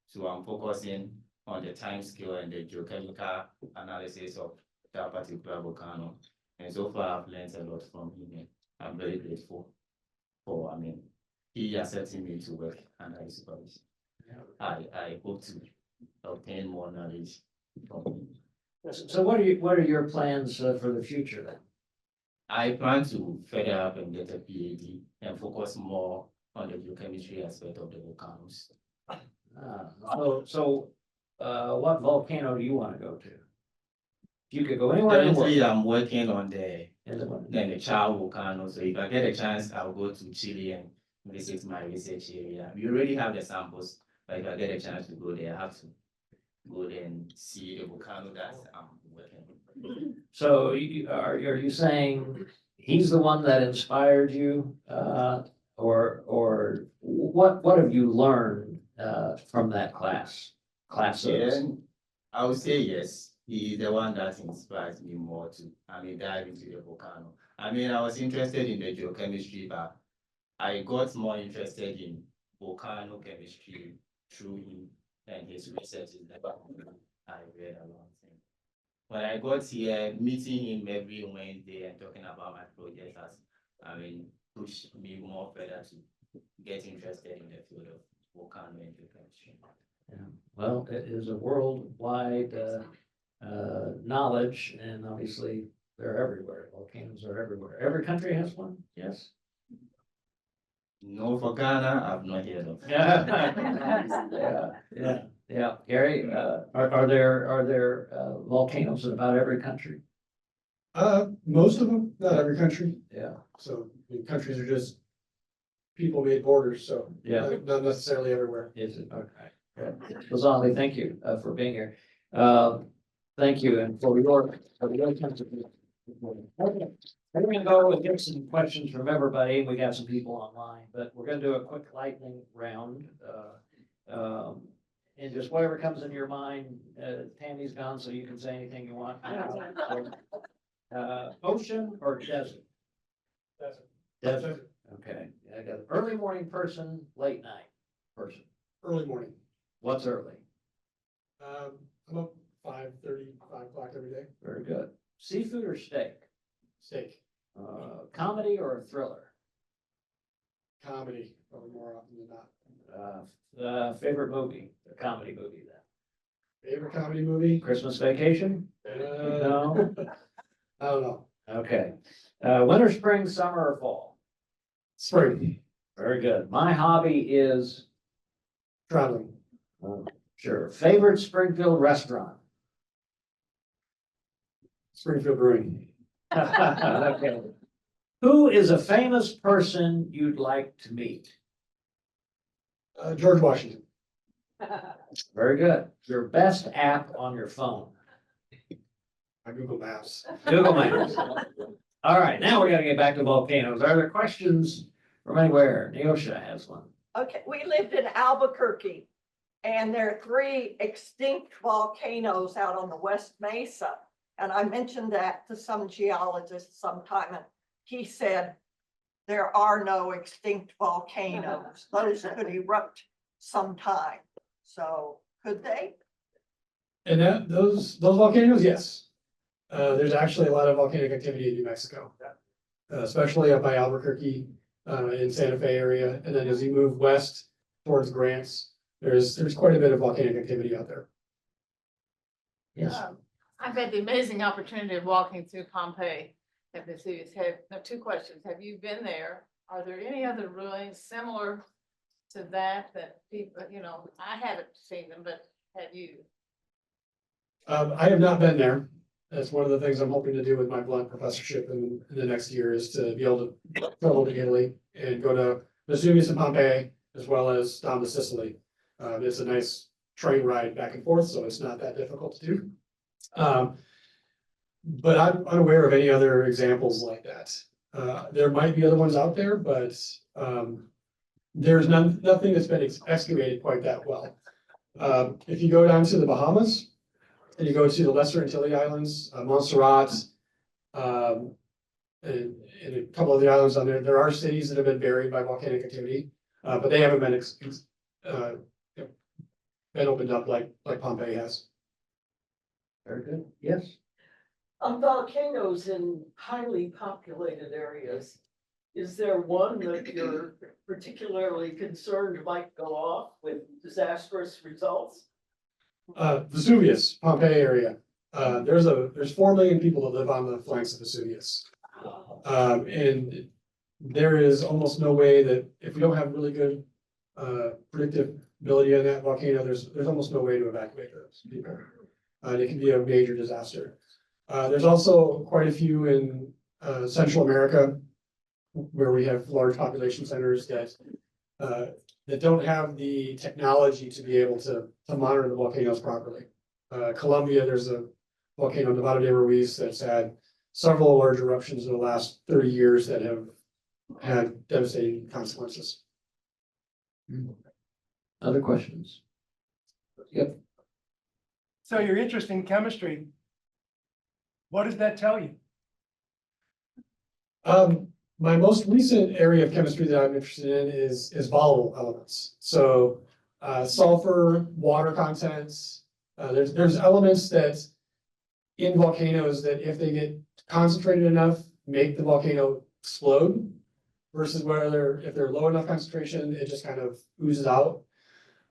So I'm focusing on the time scale and the geochemical analysis of that particular volcano. And so far I've learned a lot from him. I'm very grateful for, he accepted me to work under his supervision. I hope to obtain more knowledge from him. So what are your plans for the future then? I plan to further up and get a Ph.D. and focus more on the geochemistry aspect of the volcanoes. What volcano do you want to go to? If you could go anywhere in the Currently, world. I'm working on the In Child volcano. So if I get a chance, I'll go to Chile and visit my research area. We already have the samples, but if I get a chance to go there, I have to go there and see the volcano that I'm working on. So are you saying he's the one that inspired you, or what have you learned from that classes? Yeah, I would say yes. He is the one that inspires me more to, dive into the volcano. I was interested in the geochemistry, but I got more interested in volcano chemistry through him and his researches that I read along him. When I got here, meeting him every Wednesday and talking about my project has, pushed me more further to get interested in the field of volcano and geochemistry. Yeah. Well, it is a worldwide knowledge, and obviously they're everywhere. Volcanoes are everywhere. Every country has one. Yes. No, for Ghana, I've not heard of. Yeah. Gary, are there volcanoes in about every country? Most of them, not every country. Yeah. So the countries are just people-made borders, so Yeah. not necessarily everywhere. Is it? Okay. Lazali, thank you for being here. Thank you, and for your contribution. Okay. We're gonna go and get some questions from everybody. We got some people online, but we're gonna do a quick lightning round. and just whatever comes into your mind, Tammy's gone, so you can say anything you want now. Ocean or desert? Desert. Desert, okay. I got early morning person, late night person. Early morning. What's early? I'm up 5:30, 5 o'clock every day. Very good. Seafood or steak? Steak, Comedy or a thriller? comedy, probably more often than not. Favorite movie, a comedy movie then? Favorite comedy movie? Christmas Vacation? No? I don't know. Okay. Winter, spring, summer, or fall? Spring, Very good. My hobby is, traveling. sure, favorite Springfield restaurant? Springfield Brewing. Okay. Who is a famous person you'd like to meet? George Washington. Very good. Your best app on your phone? My Google Maps. Google Maps. All right, now we gotta get back to volcanoes. Are there questions from anywhere? Neosha has one. Okay, we lived in Albuquerque and there are 3 extinct volcanoes out on the West Mesa. And I mentioned that to some geologist sometime and he said, there are no extinct volcanoes. Those could erupt sometime. So could they? And those volcanoes, yes. There's actually a lot of volcanic activity in New Mexico. Especially up by Albuquerque, in Santa Fe area. And then as you move west towards Grants, there's quite a bit of volcanic activity out there. Yes. I've had the amazing opportunity of walking through Pompeii at Vesuvius. No, 2 questions. Have you been there? Are there any other ruins similar to that people, I haven't seen them, but have you? I have not been there. That's one of the things I'm hoping to do with my blunt professorship in the next year is to be able to travel to Italy and go to Vesuvius and Pompeii, as well as down to Sicily. It's a nice train ride back and forth, so it's not that difficult to do. But I'm unaware of any other examples like that. There might be other ones out there, but there's nothing that's been excavated quite that well. If you go down to the Bahamas and you go to the Lesser Antilles Islands, Montserrat, and a couple of the islands on there, there are cities that have been buried by volcanic activity, but they haven't been opened up like Pompeii has. Very good. Yes. On volcanoes in highly populated areas, is there one that you're particularly concerned might go off with disastrous results? Vesuvius, Pompeii area. There's 4 million people that live on the flanks of Vesuvius. And there is almost no way that if we don't have really good predictability on that volcano, there's almost no way to evacuate those people. It can be a major disaster. There's also quite a few in Central America where we have large population centers that don't have the technology to be able to monitor the volcanoes properly. Colombia, there's a volcano, Nevado de Ruiz, that's had several large eruptions in the last 30 years that have had devastating consequences. Other questions? Yep. So your interest in chemistry, what does that tell you? My most recent area of chemistry that I'm interested in is volatile elements. So sulfur, water contents. There's elements that in volcanoes that if they get concentrated enough, make the volcano explode, versus where if they're low enough concentration, it just kind of oozes out.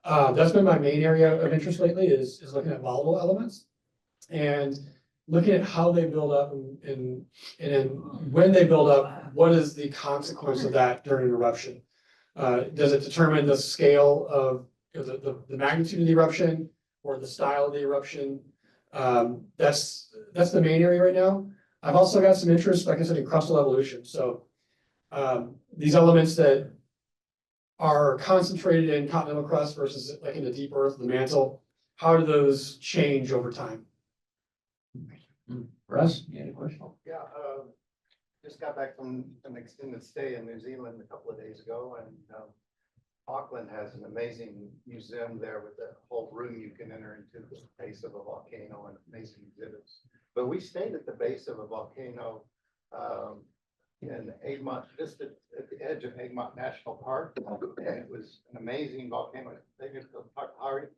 That's been my main area of interest lately is looking at volatile elements and looking at how they build up and then when they build up, what is the consequence of that during an eruption? Does it determine the scale of the magnitude of the eruption or the style of the eruption? That's the main area right now. I've also got some interest, like I said, in crustal evolution. So these elements that are concentrated in continental crust versus like in the deep earth, the mantle, how do those change over time? Russ, you had a question? Yeah, just got back from an extended stay in New Zealand a couple of days ago, and Auckland has an amazing museum there with a whole room you can enter into the base of a volcano and amazing exhibits. But we stayed at the base of a volcano in Egmont, just at the edge of Egmont National Park. And it was an amazing volcano, big as the Pakari.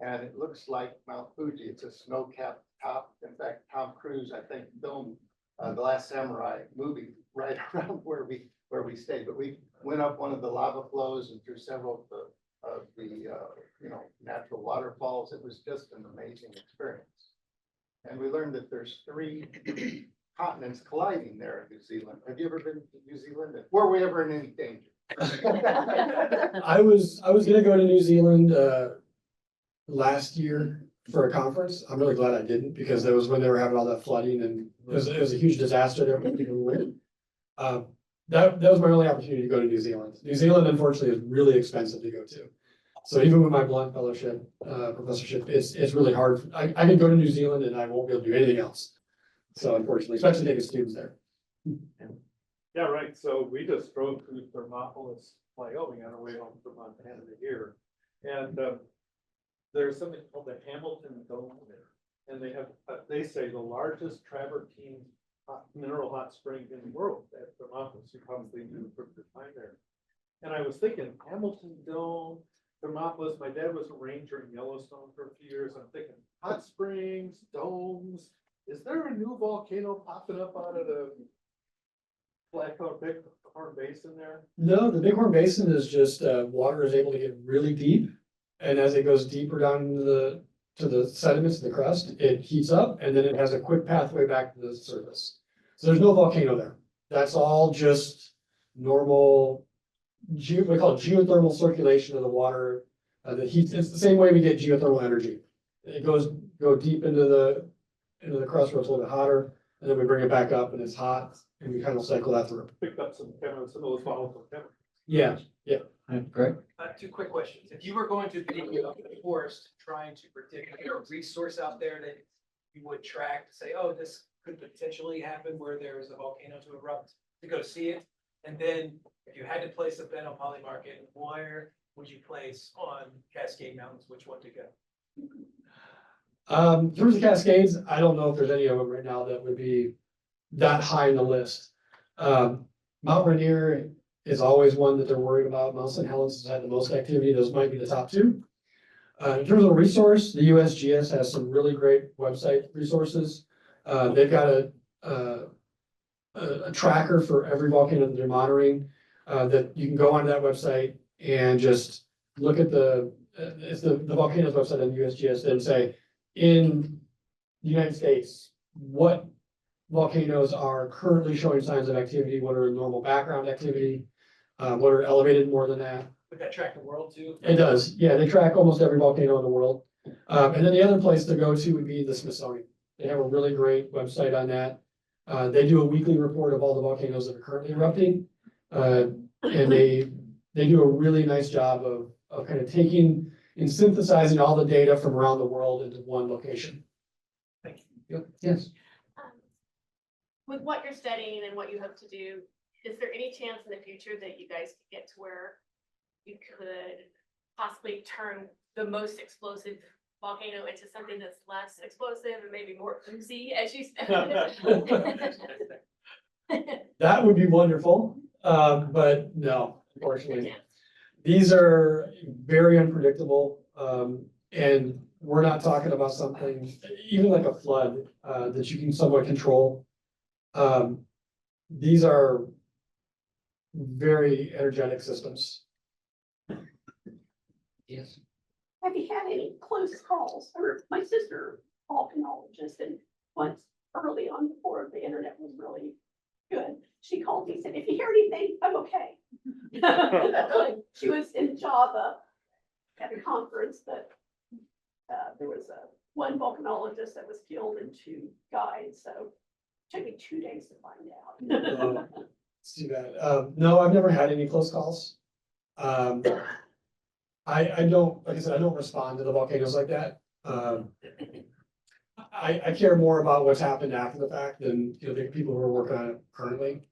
And it looks like Mount Fuji. It's a snow-capped top. In fact, Tom Cruise, I think, filmed The Last Samurai movie right around where we stayed. But we went up one of the lava flows and through several of the natural waterfalls. It was just an amazing experience. And we learned that there's 3 continents colliding there in New Zealand. Have you ever been to New Zealand? Were we ever in any danger? I was gonna go to New Zealand last year for a conference. I'm really glad I didn't, because that was when they were having all that flooding, and it was a huge disaster there. When people went. That was my only opportunity to go to New Zealand. New Zealand, unfortunately, is really expensive to go to. So even with my Blunt Fellowship, professorship, it's really hard. I can go to New Zealand and I won't be able to do anything else. So unfortunately, especially taking students there. Yeah, right. So we just drove through Thermopolis, Wyoming on our way home from Montana here. And there's something called the Hamilton Dome there. And they have, they say, the largest travertine mineral hot spring in the world at Thermopolis. You probably knew from your time there. And I was thinking, Hamilton Dome, Thermopolis. My dad was a ranger in Yellowstone for a few years. I'm thinking, hot springs, domes. Is there a new volcano popping up out of the Bighorn Basin there? No, the Bighorn Basin is just, water is able to get really deep. And as it goes deeper down into the sediments of the crust, it heats up, and then it has a quick pathway back to the surface. So there's no volcano there. That's all just normal, we call it geothermal circulation of the water. The heat, it's the same way we get geothermal energy. It go deep into the crust where it's a little bit hotter, and then we bring it back up and it's hot, and we kind of cycle that through. Picked up some of those volatile chemicals. Yeah. Great. 2 quick questions. If you were going to be up in the forest trying to predict a resource out there that you would track to say, oh, this could potentially happen where there is a volcano to erupt, to go see it. And then if you had to place a bet on Poly Market, where would you place on Cascade Mountains, which one to go? In terms of Cascades, I don't know if there's any of them right now that would be that high in the list. Mount Rainier is always one that they're worried about. Mount St. Helens has had the most activity. Those might be the top 2. In terms of resource, the USGS has some really great website resources. They've got a tracker for every volcano that they're monitoring, that you can go onto that website and just look at it's the volcanoes website on USGS and say, in the United States, what volcanoes are currently showing signs of activity? What are normal background activity? What are elevated more than that? Would that track the world too? It does. Yeah, they track almost every volcano in the world. And then the other place to go to would be the Smithsonian. They have a really great website on that. They do a weekly report of all the volcanoes that are currently erupting. And they do a really nice job of kind of taking and synthesizing all the data from around the world into one location. Thank you. Yep. Yes. With what you're studying and what you hope to do, is there any chance in the future that you guys could get to where you could possibly turn the most explosive volcano into something that's less explosive and maybe more oozy, as you said? That would be wonderful, but no, unfortunately. These are very unpredictable, and we're not talking about something, even like a flood, that you can somewhat control. These are very energetic systems. Yes. Have you had any close calls? Or my sister, volcanologist, and once early on before the internet was really good, she called me and said, if you hear anything, I'm okay. She was in Java at a conference that there was one volcanologist that was killed and 2 died. So it took me 2 days to find out. Let's do that. No, I've never had any close calls. I don't, like I said, I don't respond to the volcanoes like that. I care more about what's happened after the fact than the people who are working on it currently.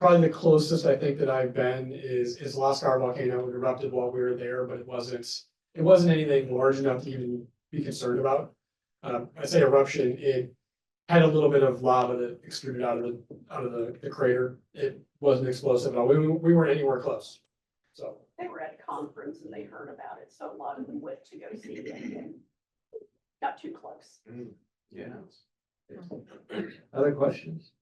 Probably the closest I think that I've been is Lascar volcano. It erupted while we were there, but it wasn't anything large enough to even be concerned about. I say eruption, it had a little bit of lava that extruded out of the crater. It wasn't explosive at all. We weren't anywhere close. So, They were at a conference and they heard about it, so a lot of them went to go see it and got too close. Yeah. Other questions?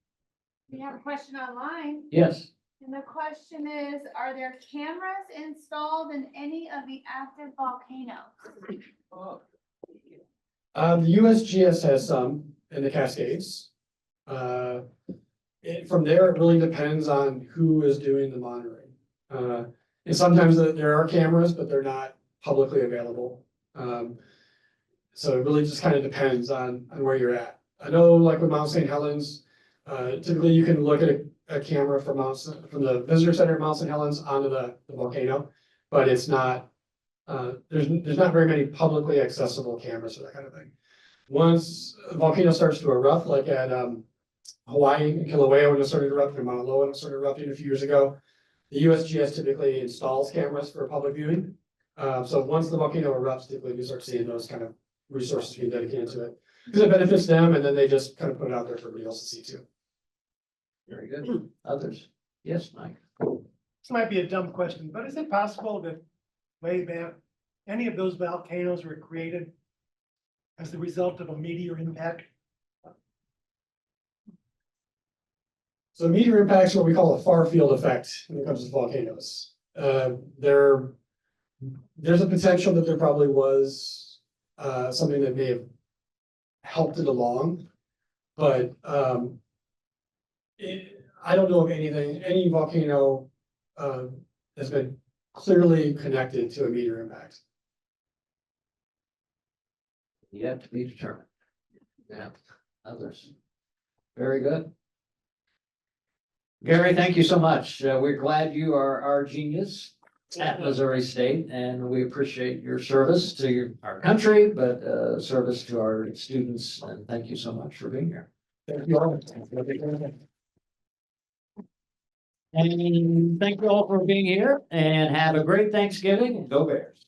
We have a question online, Yes. and the question is, are there cameras installed in any of the active volcanoes? the USGS has some in the Cascades. From there, it really depends on who is doing the monitoring. And sometimes there are cameras, but they're not publicly available. So it really just kind of depends on where you're at. I know like with Mount St. Helens, typically you can look at a camera from the visitor center at Mount St. Helens onto the volcano, but it's not, there's not very many publicly accessible cameras for that kind of thing. Once a volcano starts to erupt, like at Hawaii and Kilauea when it started erupting, or Mauna Loa when it started erupting a few years ago, the USGS typically installs cameras for public viewing. So once the volcano erupts, typically we start seeing those kind of resources being dedicated to it. Because it benefits them, and then they just kind of put it out there for everybody else to see too. Very good. Others? Yes, Mike. This might be a dumb question, but is it possible that way back, any of those volcanoes were created as the result of a meteor impact? So meteor impacts are what we call a far field effect when it comes to volcanoes. There's a potential that there probably was something that may have helped it along, but I don't know of any volcano has been clearly connected to a meteor impact. Yet to be determined. Yeah, others. Very good. Gary, thank you so much. We're glad you are our genius at Missouri State, and we appreciate your service to our country, but service to our students, and thank you so much for being here. Thank you all. And thank you all for being here, and have a great Thanksgiving, and go Bears.